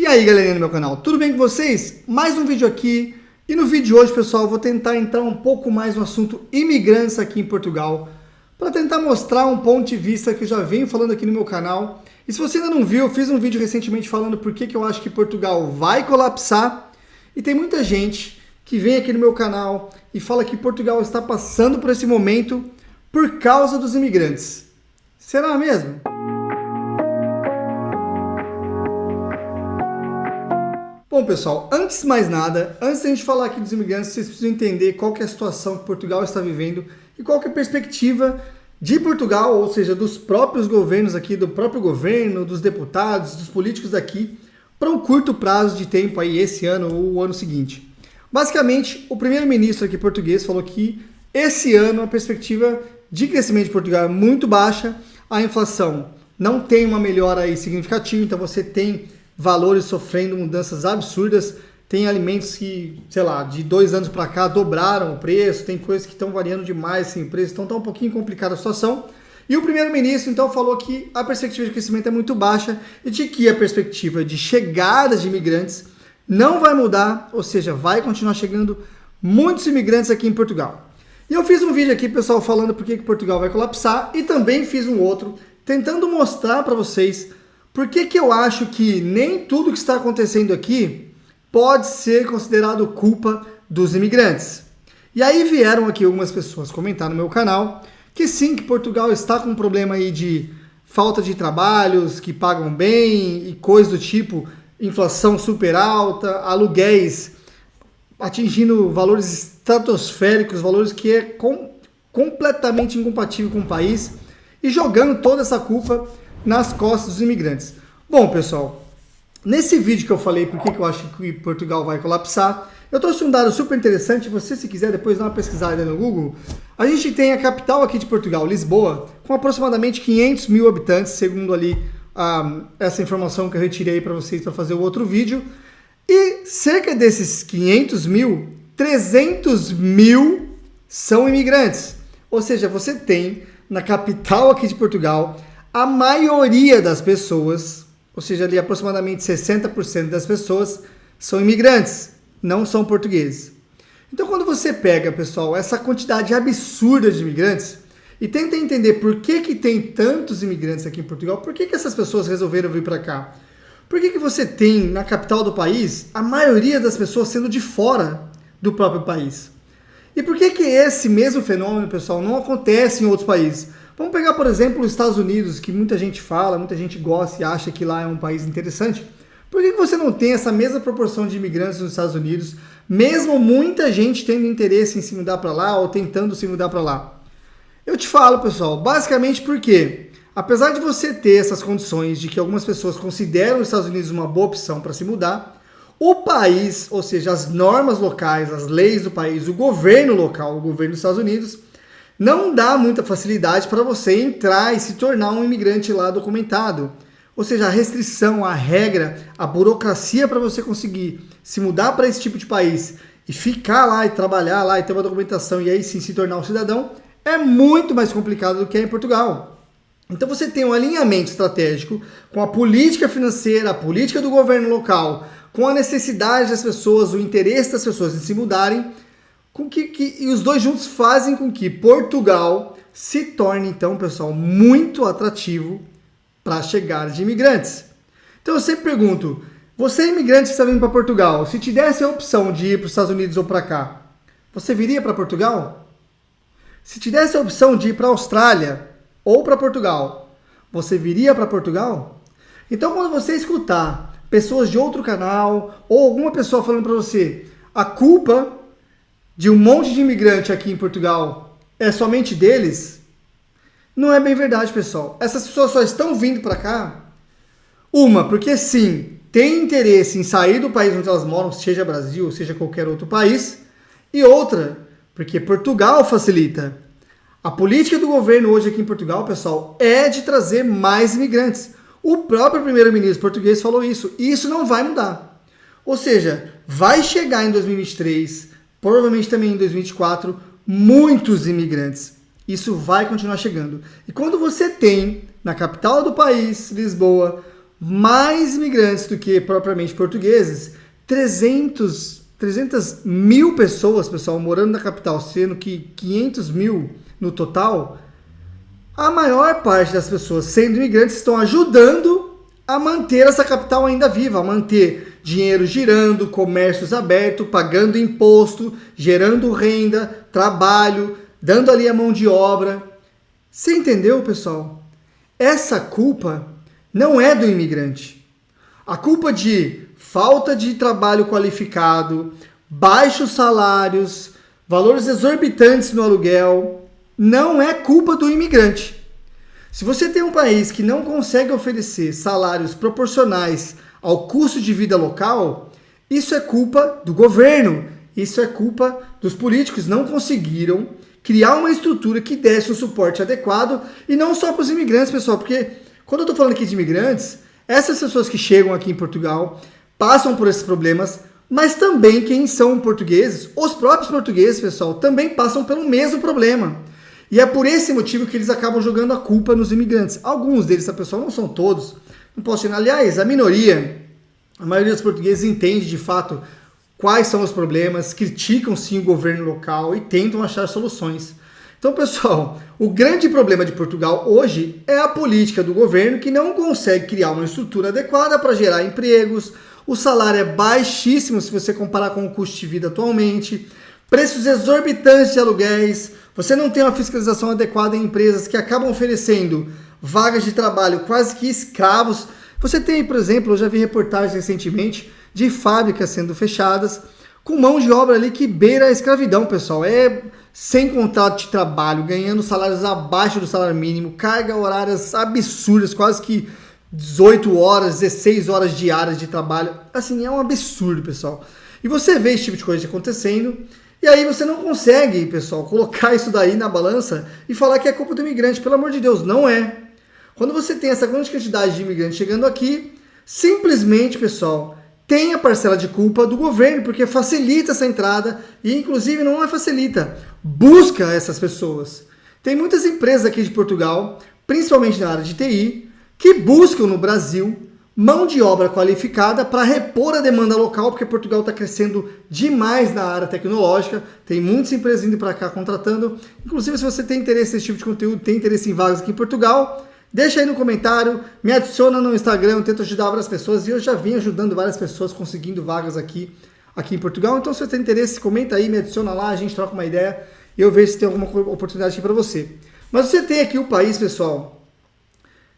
aí, galerinha do meu canal, tudo bem com vocês? Mais um vídeo aqui, e no vídeo de hoje, pessoal, eu vou tentar entrar um pouco mais no assunto imigrantes aqui em Portugal, para tentar mostrar um ponto de vista que eu já venho falando aqui no meu canal. E se você ainda não viu, eu fiz um vídeo recentemente falando por que eu acho que Portugal vai colapsar, e tem muita gente que vem aqui no meu canal e fala que Portugal está passando por esse momento por causa dos imigrantes. Será mesmo? Bom, pessoal, antes de mais nada, antes de a gente falar aqui dos imigrantes, vocês precisam entender qual que é a situação que Portugal está vivendo e qual que é a perspectiva de Portugal, ou seja, dos próprios governos aqui, do próprio governo, dos deputados, dos políticos daqui, para um curto prazo de tempo aí, esse ano ou o ano seguinte. Basicamente, o primeiro-ministro aqui português falou que esse ano a perspectiva de crescimento de Portugal é muito baixa, a inflação não tem uma melhora aí significativa, então você tem valores sofrendo mudanças absurdas, tem alimentos que, sei lá, de 2 anos para cá dobraram o preço, tem coisas que estão variando demais assim, o preço, então está um pouquinho complicada a situação. E o primeiro-ministro então falou que a perspectiva de crescimento é muito baixa e de que a perspectiva de chegada de imigrantes não vai mudar, ou seja, vai continuar chegando muitos imigrantes aqui em Portugal. E eu fiz um vídeo aqui, pessoal, falando por que Portugal vai colapsar, e também fiz um outro tentando mostrar para vocês por que eu acho que nem tudo que está acontecendo aqui pode ser considerado culpa dos imigrantes. E aí vieram aqui algumas pessoas comentar no meu canal que sim, que Portugal está com um problema aí de falta de trabalhos que pagam bem e coisas do tipo, inflação super alta, aluguéis atingindo valores estratosféricos, valores que é completamente incompatível com o país, e jogando toda essa culpa nas costas dos imigrantes. Bom, pessoal, nesse vídeo que eu falei por que eu acho que Portugal vai colapsar, eu trouxe um dado super interessante. Você, se quiser, depois dar uma pesquisada no Google. A gente tem a capital aqui de Portugal, Lisboa, com aproximadamente 500 mil habitantes, segundo ali essa informação que eu retirei para vocês para fazer o outro vídeo. E cerca desses 500 mil, 300 mil são imigrantes. Ou seja, você tem na capital aqui de Portugal a maioria das pessoas, ou seja, ali aproximadamente 60% das pessoas são imigrantes, não são portugueses. Então, quando você pega, pessoal, essa quantidade absurda de imigrantes e tenta entender por que tem tantos imigrantes aqui em Portugal, por que essas pessoas resolveram vir para cá? Por que você tem na capital do país a maioria das pessoas sendo de fora do próprio país? E por que esse mesmo fenômeno, pessoal, não acontece em outros países? Vamos pegar, por exemplo, os Estados Unidos, que muita gente fala, muita gente gosta e acha que lá é um país interessante. Por que você não tem essa mesma proporção de imigrantes nos Estados Unidos, mesmo muita gente tendo interesse em se mudar para lá ou tentando se mudar para lá? Eu te falo, pessoal, basicamente porque, apesar de você ter essas condições de que algumas pessoas consideram os Estados Unidos uma boa opção para se mudar, o país, ou seja, as normas locais, as leis do país, o governo local, o governo dos Estados Unidos, não dá muita facilidade para você entrar e se tornar um imigrante lá documentado. Ou seja, a restrição, a regra, a burocracia para você conseguir se mudar para esse tipo de país e ficar lá e trabalhar lá e ter uma documentação e aí sim se tornar um cidadão é muito mais complicado do que é em Portugal. Então você tem um alinhamento estratégico com a política financeira, a política do governo local, com a necessidade das pessoas, o interesse das pessoas em se mudarem, e os dois juntos fazem com que Portugal se torne, então, pessoal, muito atrativo para a chegada de imigrantes. Então eu sempre pergunto, você imigrante que está vindo para Portugal, se te desse a opção de ir para os Estados Unidos ou para cá, você viria para Portugal? Se te desse a opção de ir para a Austrália ou para Portugal, você viria para Portugal? Então quando você escutar pessoas de outro canal ou alguma pessoa falando para você a culpa de um monte de imigrante aqui em Portugal é somente deles, não é bem verdade, pessoal. Essas pessoas só estão vindo para cá, porque sim, tem interesse em sair do país onde elas moram, seja Brasil ou seja qualquer outro país, e outra, porque Portugal facilita. A política do governo hoje aqui em Portugal, pessoal, é de trazer mais imigrantes. O próprio primeiro-ministro português falou isso, e isso não vai mudar. Ou seja, vai chegar em 2023, provavelmente também em 2024, muitos imigrantes. Isso vai continuar chegando. E quando você tem, na capital do país, Lisboa, mais imigrantes do que propriamente portugueses. 300 mil pessoas, pessoal, morando na capital, sendo que 500 mil no total. A maior parte das pessoas sendo imigrantes estão ajudando a manter essa capital ainda viva, a manter dinheiro girando, comércios abertos, pagando imposto, gerando renda, trabalho, dando ali a mão de obra. Você entendeu, pessoal? Essa culpa não é do imigrante. A culpa de falta de trabalho qualificado, baixos salários, valores exorbitantes no aluguel, não é culpa do imigrante. Se você tem um país que não consegue oferecer salários proporcionais ao custo de vida local, isso é culpa do governo, isso é culpa dos políticos. Não conseguiram criar uma estrutura que desse um suporte adequado, e não só para os imigrantes, pessoal, porque quando eu estou falando aqui de imigrantes, essas pessoas que chegam aqui em Portugal passam por esses problemas, mas também quem são portugueses, os próprios portugueses, pessoal, também passam pelo mesmo problema. E é por esse motivo que eles acabam jogando a culpa nos imigrantes. Alguns deles, pessoal, não são todos. Não posso dizer, aliás, a maioria dos portugueses entende de fato quais são os problemas, criticam sim o governo local e tentam achar soluções. Então, pessoal, o grande problema de Portugal hoje é a política do governo, que não consegue criar uma estrutura adequada para gerar empregos. O salário é baixíssimo se você comparar com o custo de vida atualmente. Preços exorbitantes de aluguéis. Você não tem uma fiscalização adequada em empresas que acabam oferecendo vagas de trabalho quase que escravos. Você tem, por exemplo, eu já vi reportagens recentemente de fábricas sendo fechadas com mão de obra ali que beira a escravidão, pessoal. É sem contrato de trabalho, ganhando salários abaixo do salário mínimo, carga horárias absurdas, quase que 18 horas, 16 horas diárias de trabalho. Assim, é um absurdo, pessoal. E você vê esse tipo de coisa acontecendo, e aí você não consegue, pessoal, colocar isso daí na balança e falar que é culpa do imigrante. Pelo amor de Deus, não é. Quando você tem essa grande quantidade de imigrantes chegando aqui, simplesmente, pessoal, tem a parcela de culpa do governo, porque facilita essa entrada e, inclusive, não é facilita, busca essas pessoas. Tem muitas empresas aqui de Portugal, principalmente na área de TI, que buscam no Brasil mão de obra qualificada para repor a demanda local, porque Portugal está crescendo demais na área tecnológica, tem muitas empresas indo para cá contratando. Inclusive, se você tem interesse nesse tipo de conteúdo, tem interesse em vagas aqui em Portugal, deixa aí no comentário, me adiciona no Instagram, eu tento ajudar várias pessoas e eu já vim ajudando várias pessoas conseguindo vagas aqui em Portugal. Então, se você tem interesse, comenta aí, me adiciona lá, a gente troca uma ideia e eu vejo se tem alguma oportunidade aqui para você. Mas você tem aqui o país, pessoal,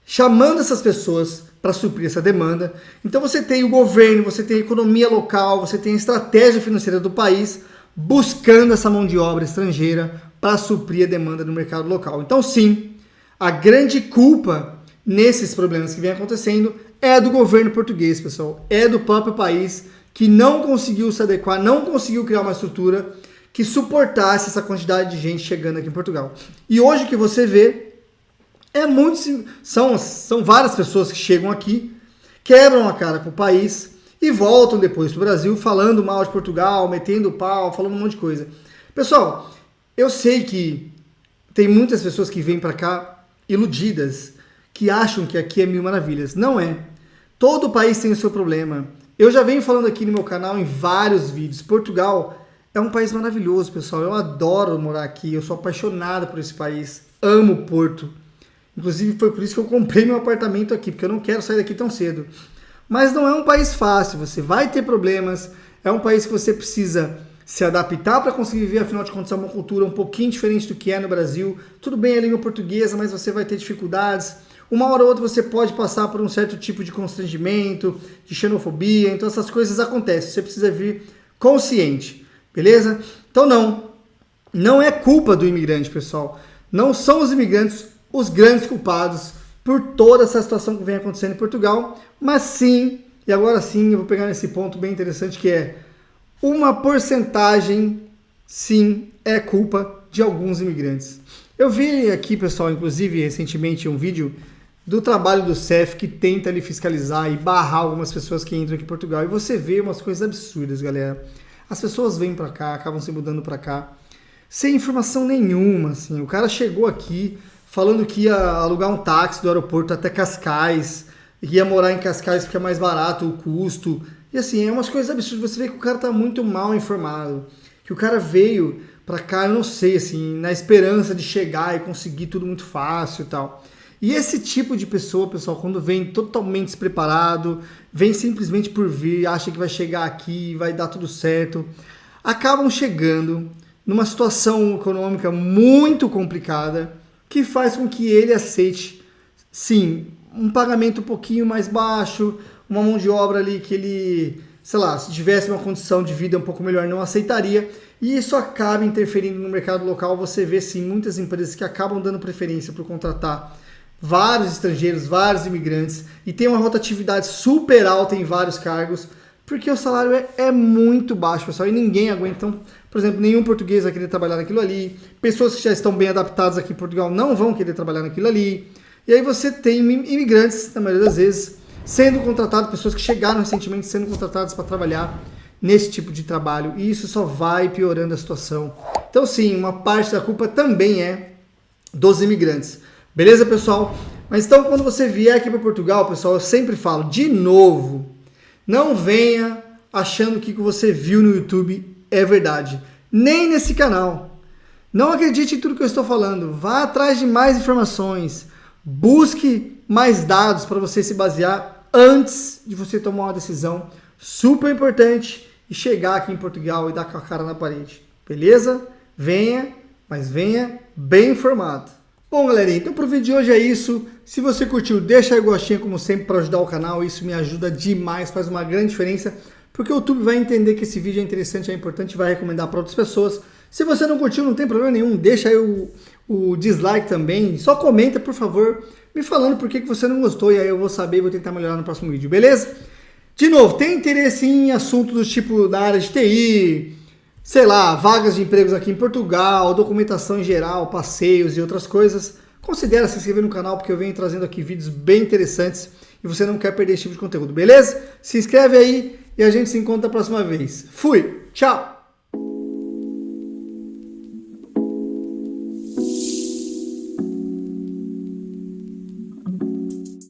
chamando essas pessoas para suprir essa demanda. Então você tem o governo, você tem a economia local, você tem a estratégia financeira do país buscando essa mão de obra estrangeira para suprir a demanda no mercado local. Então sim, a grande culpa nesses problemas que vem acontecendo é do governo português, pessoal. É do próprio país que não conseguiu se adequar, não conseguiu criar uma estrutura que suportasse essa quantidade de gente chegando aqui em Portugal. E hoje o que você vê são várias pessoas que chegam aqui, quebram a cara com o país e voltam depois para o Brasil falando mal de Portugal, metendo pau, falando um monte de coisa. Pessoal, eu sei que tem muitas pessoas que vêm para cá iludidas, que acham que aqui é mil maravilhas. Não é. Todo país tem o seu problema. Eu já venho falando aqui no meu canal em vários vídeos. Portugal é um país maravilhoso, pessoal. Eu adoro morar aqui, eu sou apaixonado por esse país. Amo Porto. Inclusive foi por isso que eu comprei meu apartamento aqui, porque eu não quero sair daqui tão cedo. Mas não é um país fácil, você vai ter problemas, é um país que você precisa se adaptar para conseguir viver, afinal de contas é uma cultura um pouquinho diferente do que é no Brasil. Tudo bem a língua portuguesa, mas você vai ter dificuldades. Uma hora ou outra você pode passar por um certo tipo de constrangimento, de xenofobia, então essas coisas acontecem, você precisa vir consciente, beleza? Então não é culpa do imigrante, pessoal. Não são os imigrantes os grandes culpados por toda essa situação que vem acontecendo em Portugal, mas sim, e agora sim eu vou pegar nesse ponto bem interessante que é uma porcentagem, sim, é culpa de alguns imigrantes. Eu vi aqui, pessoal, inclusive recentemente um vídeo do trabalho do CEF que tenta ali fiscalizar e barrar algumas pessoas que entram aqui em Portugal, e você vê umas coisas absurdas, galera. As pessoas vêm para cá, acabam se mudando para cá sem informação nenhuma, assim. O cara chegou aqui falando que ia alugar um táxi do aeroporto até Cascais, ia morar em Cascais porque é mais barato o custo. E assim, é umas coisas absurdas. Você vê que o cara tá muito mal informado. Que o cara veio pra cá, eu não sei, assim, na esperança de chegar e conseguir tudo muito fácil e tal. E esse tipo de pessoa, pessoal, quando vem totalmente despreparado, vem simplesmente por vir, acha que vai chegar aqui, vai dar tudo certo, acabam chegando numa situação econômica muito complicada, que faz com que ele aceite, sim, um pagamento um pouquinho mais baixo, uma mão de obra ali que ele, sei lá, se tivesse uma condição de vida um pouco melhor, não aceitaria, e isso acaba interferindo no mercado local. Você vê, sim, muitas empresas que acabam dando preferência por contratar vários estrangeiros, vários imigrantes, e tem uma rotatividade super alta em vários cargos, porque o salário é muito baixo, pessoal, e ninguém aguenta. Então, por exemplo, nenhum português vai querer trabalhar naquilo ali, pessoas que já estão bem adaptadas aqui em Portugal não vão querer trabalhar naquilo ali, e aí você tem imigrantes, na maioria das vezes, sendo contratados, pessoas que chegaram recentemente sendo contratadas para trabalhar nesse tipo de trabalho, e isso só vai piorando a situação. Então, sim, uma parte da culpa também é dos imigrantes. Beleza, pessoal? Mas então, quando você vier aqui para Portugal, pessoal, eu sempre falo, de novo, não venha achando que o que você viu no YouTube é verdade. Nem nesse canal. Não acredite em tudo que eu estou falando. Vá atrás de mais informações. Busque mais dados para você se basear antes de você tomar uma decisão super importante e chegar aqui em Portugal e dar com a cara na parede. Beleza? Venha, mas venha bem informado. Bom, galerinha, então pro vídeo de hoje é isso. Se você curtiu, deixa aí o gostinho, como sempre, para ajudar o canal. Isso me ajuda demais, faz uma grande diferença, porque o YouTube vai entender que esse vídeo é interessante, é importante e vai recomendar para outras pessoas. Se você não curtiu, não tem problema nenhum, deixa aí o dislike também. Só comenta, por favor, me falando por que você não gostou, e aí eu vou saber e vou tentar melhorar no próximo vídeo, beleza? De novo, tem interesse em assuntos do tipo da área de TI, sei lá, vagas de empregos aqui em Portugal, documentação em geral, passeios e outras coisas, considere se inscrever no canal, porque eu venho trazendo aqui vídeos bem interessantes e você não quer perder esse tipo de conteúdo, beleza? Se inscreve aí e a gente se encontra a próxima vez. Fui! Tchau!